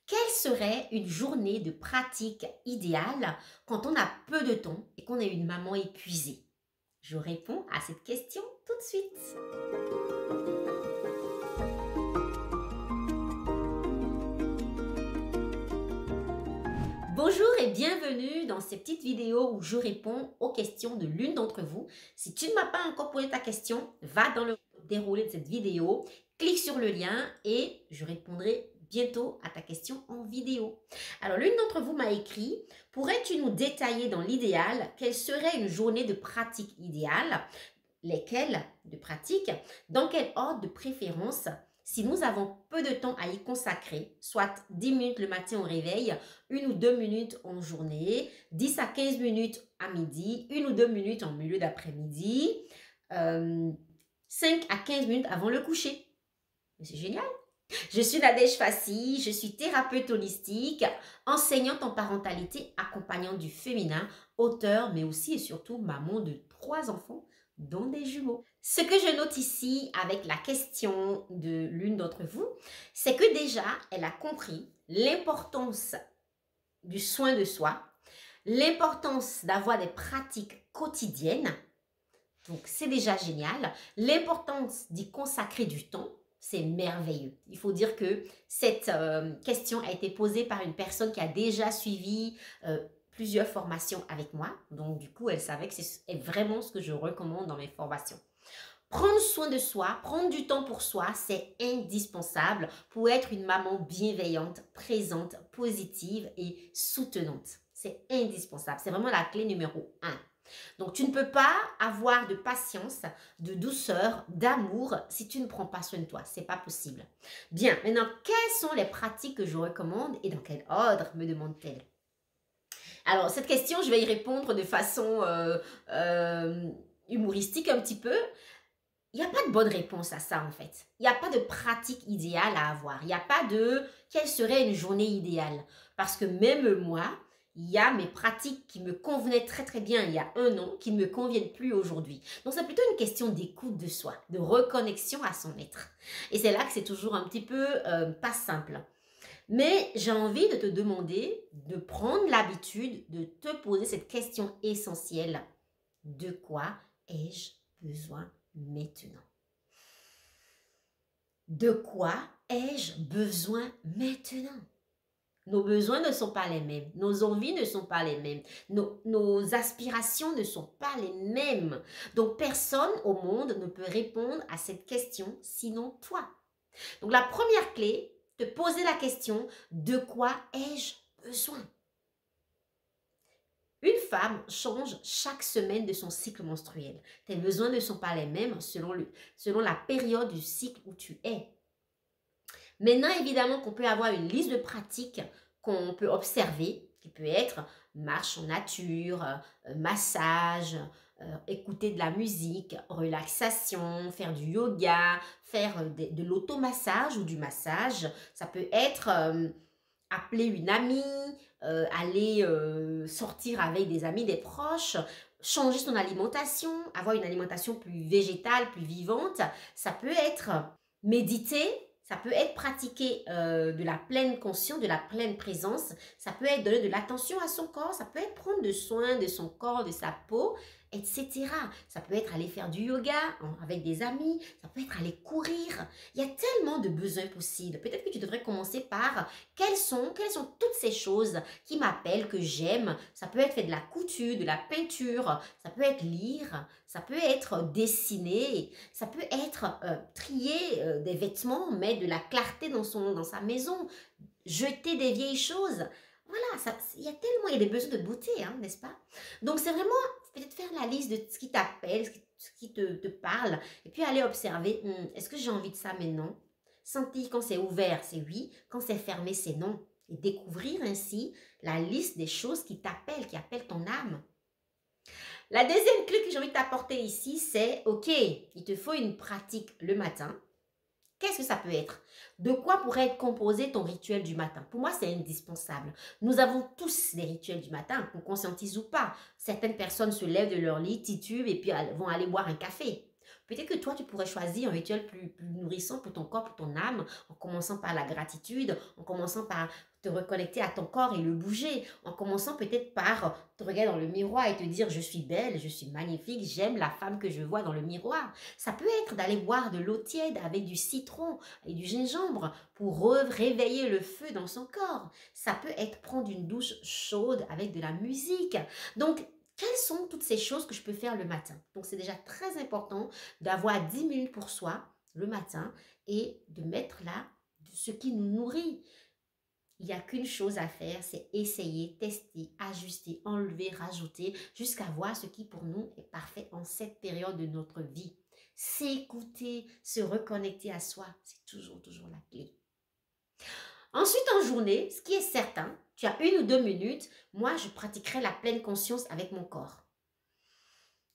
Quelle serait une journée de pratique idéale quand on a peu de temps et qu'on est une maman épuisée? Je réponds à cette question tout de suite. Bonjour et bienvenue dans ces petites vidéos où je réponds aux questions de l'une d'entre vous. Si tu ne m'as pas encore posé ta question, va dans le déroulé de cette vidéo, clique sur le lien et je répondrai bientôt à ta question en vidéo. Alors, l'une d'entre vous m'a écrit: pourrais-tu nous détailler dans l'idéal quelle serait une journée de pratique idéale? Lesquelles de pratique? Dans quel ordre de préférence? Si nous avons peu de temps à y consacrer, soit 10 minutes le matin au réveil, 1 ou 2 minutes en journée, 10 à 15 minutes à midi, 1 ou 2 minutes en milieu d'après-midi, 5 à 15 minutes avant le coucher. C'est génial! Je suis Nadège Fassi, je suis thérapeute holistique, enseignante en parentalité, accompagnante du féminin, auteure, mais aussi et surtout maman de 3 enfants, dont des jumeaux. Ce que je note ici avec la question de l'une d'entre vous, c'est que déjà, elle a compris l'importance du soin de soi, l'importance d'avoir des pratiques quotidiennes, donc c'est déjà génial, l'importance d'y consacrer du temps. C'est merveilleux. Il faut dire que cette question a été posée par une personne qui a déjà suivi plusieurs formations avec moi. Donc, du coup, elle savait que c'est vraiment ce que je recommande dans mes formations. Prendre soin de soi, prendre du temps pour soi, c'est indispensable pour être une maman bienveillante, présente, positive et soutenante. C'est indispensable. C'est vraiment la clé numéro 1. Donc, tu ne peux pas avoir de patience, de douceur, d'amour si tu ne prends pas soin de toi. C'est pas possible. Bien, maintenant, quelles sont les pratiques que je recommande et dans quel ordre, me demande-t-elle? Alors, cette question, je vais y répondre de façon humoristique un petit peu. Il n'y a pas de bonne réponse à ça, en fait. Il n'y a pas de pratique idéale à avoir. Il n'y a pas de quelle serait une journée idéale. Parce que même moi, il y a mes pratiques qui me convenaient très très bien il y a un an, qui ne me conviennent plus aujourd'hui. Donc c'est plutôt une question d'écoute de soi, de reconnexion à son être. Et c'est là que c'est toujours un petit peu pas simple. Mais j'ai envie de te demander de prendre l'habitude de te poser cette question essentielle. De quoi ai-je besoin maintenant? De quoi ai-je besoin maintenant? Nos besoins ne sont pas les mêmes, nos envies ne sont pas les mêmes, nos aspirations ne sont pas les mêmes. Donc, personne au monde ne peut répondre à cette question sinon toi. Donc, la première clé, te poser la question, de quoi ai-je besoin? Une femme change chaque semaine de son cycle menstruel. Tes besoins ne sont pas les mêmes selon la période du cycle où tu es. Maintenant, évidemment qu'on peut avoir une liste de pratiques qu'on peut observer, qui peut être marche en nature, massage, écouter de la musique, relaxation, faire du yoga, faire de l'automassage ou du massage. Ça peut être appeler une amie, aller sortir avec des amis, des proches, changer son alimentation, avoir une alimentation plus végétale, plus vivante. Ça peut être méditer, ça peut être pratiquer de la pleine conscience, de la pleine présence. Ça peut être donner de l'attention à son corps, ça peut être prendre de soin de son corps, de sa peau, etc. Ça peut être aller faire du yoga avec des amis, ça peut être aller courir. Il y a tellement de besoins possibles. Peut-être que tu devrais commencer par quelles sont toutes ces choses qui m'appellent, que j'aime. Ça peut être faire de la couture, de la peinture, ça peut être lire, ça peut être dessiner, ça peut être trier des vêtements, mettre de la clarté dans sa maison, jeter des vieilles choses. Voilà, il y a tellement, il y a des besoins de beauté, hein, n'est-ce pas? Donc, c'est vraiment peut-être faire la liste de ce qui t'appelle, ce qui te parle, et puis aller observer, est-ce que j'ai envie de ça maintenant? Sentir quand c'est ouvert, c'est oui, quand c'est fermé, c'est non. Et découvrir ainsi la liste des choses qui t'appellent, qui appellent ton âme. La deuxième clé que j'ai envie de t'apporter ici, c'est, ok, il te faut une pratique le matin. Qu'est-ce que ça peut être? De quoi pourrait être composé ton rituel du matin? Pour moi, c'est indispensable. Nous avons tous des rituels du matin, qu'on conscientise ou pas. Certaines personnes se lèvent de leur lit, titubent et puis vont aller boire un café. Peut-être que toi, tu pourrais choisir un rituel plus nourrissant pour ton corps, pour ton âme, en commençant par la gratitude, en commençant par te reconnecter à ton corps et le bouger, en commençant peut-être par te regarder dans le miroir et te dire je suis belle, je suis magnifique, j'aime la femme que je vois dans le miroir. Ça peut être d'aller boire de l'eau tiède avec du citron et du gingembre pour réveiller le feu dans son corps. Ça peut être prendre une douche chaude avec de la musique. Donc, quelles sont toutes ces choses que je peux faire le matin? Donc, c'est déjà très important d'avoir 10 minutes pour soi le matin et de mettre là ce qui nous nourrit. Il n'y a qu'une chose à faire, c'est essayer, tester, ajuster, enlever, rajouter, jusqu'à voir ce qui pour nous est parfait en cette période de notre vie. S'écouter, se reconnecter à soi, c'est toujours la clé. Ensuite, en journée, ce qui est certain, tu as 1 ou 2 minutes, moi je pratiquerai la pleine conscience avec mon corps.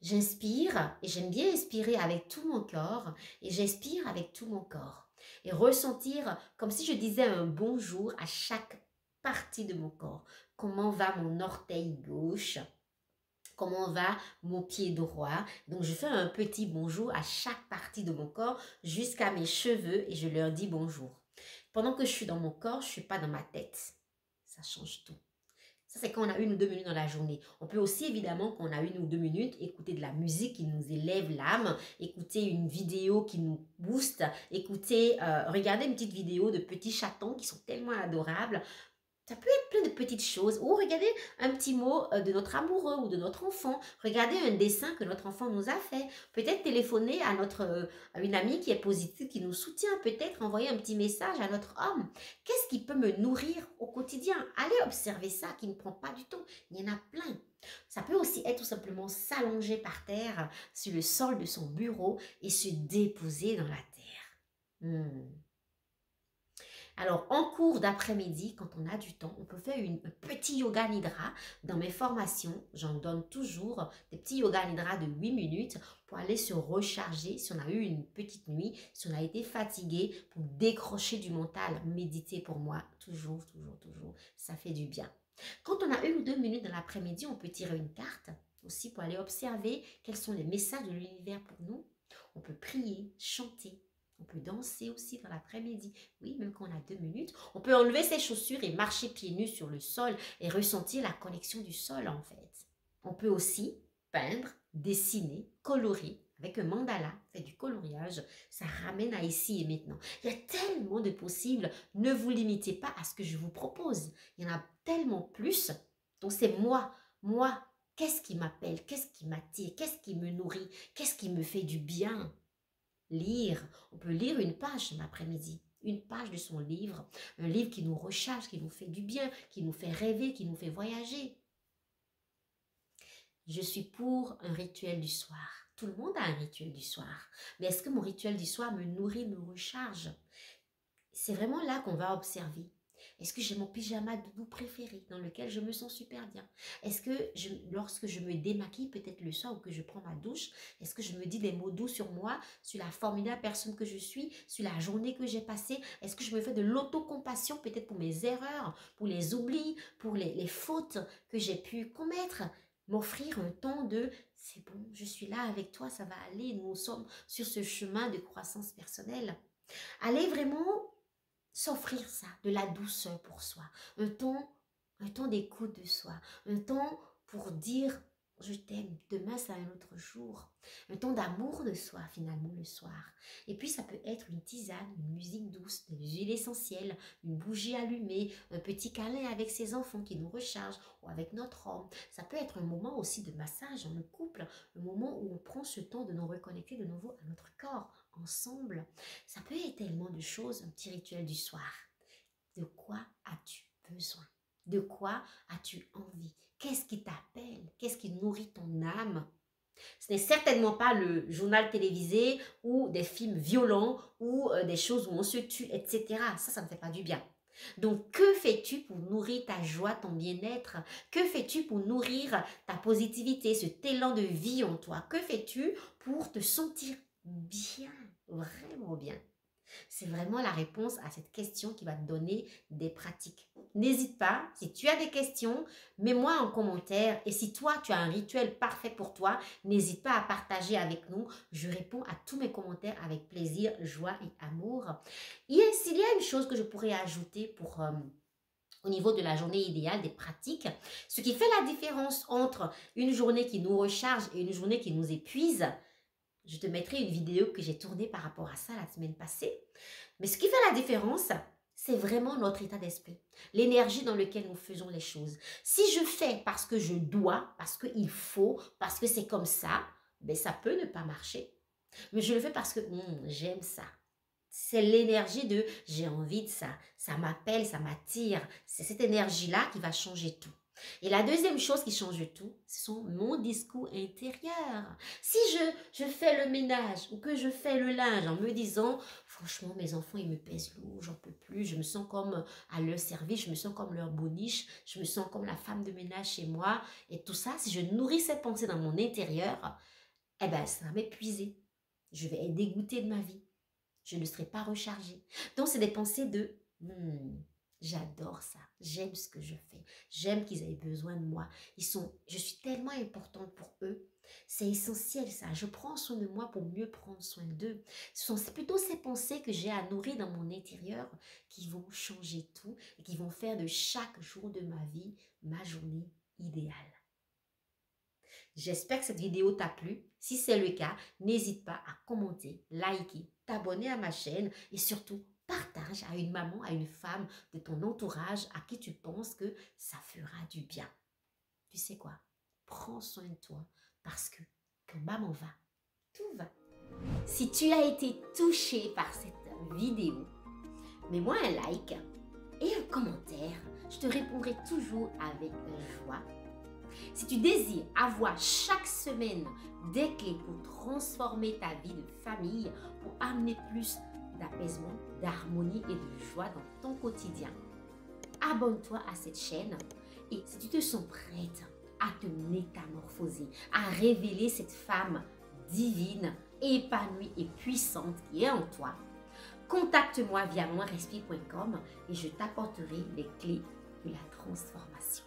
J'inspire et j'aime bien inspirer avec tout mon corps et j'expire avec tout mon corps. Et ressentir comme si je disais un bonjour à chaque partie de mon corps. Comment va mon orteil gauche? Comment va mon pied droit? Donc, je fais un petit bonjour à chaque partie de mon corps jusqu'à mes cheveux et je leur dis bonjour. Pendant que je suis dans mon corps, je ne suis pas dans ma tête. Ça change tout. Ça, c'est quand on a 1 ou 2 minutes dans la journée. On peut aussi, évidemment, quand on a 1 ou 2 minutes, écouter de la musique qui nous élève l'âme, écouter une vidéo qui nous booste, regarder une petite vidéo de petits chatons qui sont tellement adorables. Ça peut être plein de petites choses. Ou regarder un petit mot de notre amoureux ou de notre enfant. Regarder un dessin que notre enfant nous a fait. Peut-être téléphoner à une amie qui est positive, qui nous soutient. Peut-être envoyer un petit message à notre homme. Qu'est-ce qui peut me nourrir au quotidien? Allez observer ça qui ne prend pas du temps. Il y en a plein. Ça peut aussi être tout simplement s'allonger par terre sur le sol de son bureau et se déposer dans la terre. Alors, en cours d'après-midi, quand on a du temps, on peut faire un petit yoga nidra. Dans mes formations, j'en donne toujours des petits yoga nidra de 8 minutes pour aller se recharger si on a eu une petite nuit, si on a été fatigué, pour décrocher du mental. Méditer pour moi, toujours, ça fait du bien. Quand on a 1 ou 2 minutes dans l'après-midi, on peut tirer une carte aussi pour aller observer quels sont les messages de l'univers pour nous. On peut prier, chanter. On peut danser aussi dans l'après-midi. Oui, même quand on a 2 minutes. On peut enlever ses chaussures et marcher pieds nus sur le sol et ressentir la connexion du sol en fait. On peut aussi peindre, dessiner, colorer avec un mandala, faire du coloriage. Ça ramène à ici et maintenant. Il y a tellement de possibles. Ne vous limitez pas à ce que je vous propose. Il y en a tellement plus. Donc c'est moi. Qu'est-ce qui m'appelle? Qu'est-ce qui m'attire? Qu'est-ce qui me nourrit? Qu'est-ce qui me fait du bien? Lire, on peut lire une page l'après-midi, une page de son livre, un livre qui nous recharge, qui nous fait du bien, qui nous fait rêver, qui nous fait voyager. Je suis pour un rituel du soir. Tout le monde a un rituel du soir. Mais est-ce que mon rituel du soir me nourrit, me recharge? C'est vraiment là qu'on va observer. Est-ce que j'ai mon pyjama doudou préféré dans lequel je me sens super bien? Est-ce que lorsque je me démaquille peut-être le soir ou que je prends ma douche, est-ce que je me dis des mots doux sur moi, sur la formidable personne que je suis, sur la journée que j'ai passée? Est-ce que je me fais de l'autocompassion peut-être pour mes erreurs, pour les oublis, pour les fautes que j'ai pu commettre? M'offrir un temps de c'est bon, je suis là avec toi, ça va aller, nous sommes sur ce chemin de croissance personnelle. Allez vraiment s'offrir ça, de la douceur pour soi, un temps d'écoute de soi, un temps pour dire je t'aime, demain c'est un autre jour, un temps d'amour de soi finalement le soir. Et puis ça peut être une tisane, une musique douce, des huiles essentielles, une bougie allumée, un petit câlin avec ses enfants qui nous rechargent ou avec notre homme. Ça peut être un moment aussi de massage dans le couple, un moment où on prend ce temps de nous reconnecter de nouveau à notre corps ensemble. Ça peut être tellement de choses, un petit rituel du soir. De quoi as-tu besoin? De quoi as-tu envie? Qu'est-ce qui t'appelle? Qu'est-ce qui nourrit ton âme? Ce n'est certainement pas le journal télévisé ou des films violents ou des choses où on se tue, etc. Ça ne fait pas du bien. Donc, que fais-tu pour nourrir ta joie, ton bien-être? Que fais-tu pour nourrir ta positivité, cet élan de vie en toi? Que fais-tu pour te sentir bien, vraiment bien? C'est vraiment la réponse à cette question qui va te donner des pratiques. N'hésite pas, si tu as des questions, mets-moi en commentaire. Et si toi, tu as un rituel parfait pour toi, n'hésite pas à partager avec nous. Je réponds à tous mes commentaires avec plaisir, joie et amour. S'il y a une chose que je pourrais ajouter au niveau de la journée idéale, des pratiques. Ce qui fait la différence entre une journée qui nous recharge et une journée qui nous épuise. Je te mettrai une vidéo que j'ai tournée par rapport à ça la semaine passée. Mais ce qui fait la différence, c'est vraiment notre état d'esprit, l'énergie dans laquelle nous faisons les choses. Si je fais parce que je dois, parce qu'il faut, parce que c'est comme ça, ben ça peut ne pas marcher. Mais je le fais parce que j'aime ça. C'est l'énergie de j'ai envie de ça. Ça m'appelle, ça m'attire. C'est cette énergie-là qui va changer tout. Et la deuxième chose qui change tout, ce sont mon discours intérieur. Si je fais le ménage ou que je fais le linge en me disant, franchement, mes enfants, ils me pèsent lourd, j'en peux plus, je me sens comme à leur service, je me sens comme leur boniche, je me sens comme la femme de ménage chez moi. Et tout ça, si je nourris cette pensée dans mon intérieur, eh ben, ça va m'épuiser. Je vais être dégoûtée de ma vie. Je ne serai pas rechargée. Donc, c'est des pensées de j'adore ça, j'aime ce que je fais, j'aime qu'ils aient besoin de moi. Je suis tellement importante pour eux. C'est essentiel ça. Je prends soin de moi pour mieux prendre soin d'eux. Ce sont plutôt ces pensées que j'ai à nourrir dans mon intérieur qui vont changer tout et qui vont faire de chaque jour de ma vie ma journée idéale. J'espère que cette vidéo t'a plu. Si c'est le cas, n'hésite pas à commenter, liker, t'abonner à ma chaîne et surtout partage à une maman, à une femme de ton entourage à qui tu penses que ça fera du bien. Tu sais quoi? Prends soin de toi parce que quand maman va, tout va. Si tu as été touché par cette vidéo, mets-moi un like et un commentaire. Je te répondrai toujours avec joie. Si tu désires avoir chaque semaine des clés pour transformer ta vie de famille, pour amener plus d'apaisement, d'harmonie et de joie dans ton quotidien, abonne-toi à cette chaîne et si tu te sens prête à te métamorphoser, à révéler cette femme divine, épanouie et puissante qui est en toi, contacte-moi via moinrespire.com et je t'apporterai les clés de la transformation.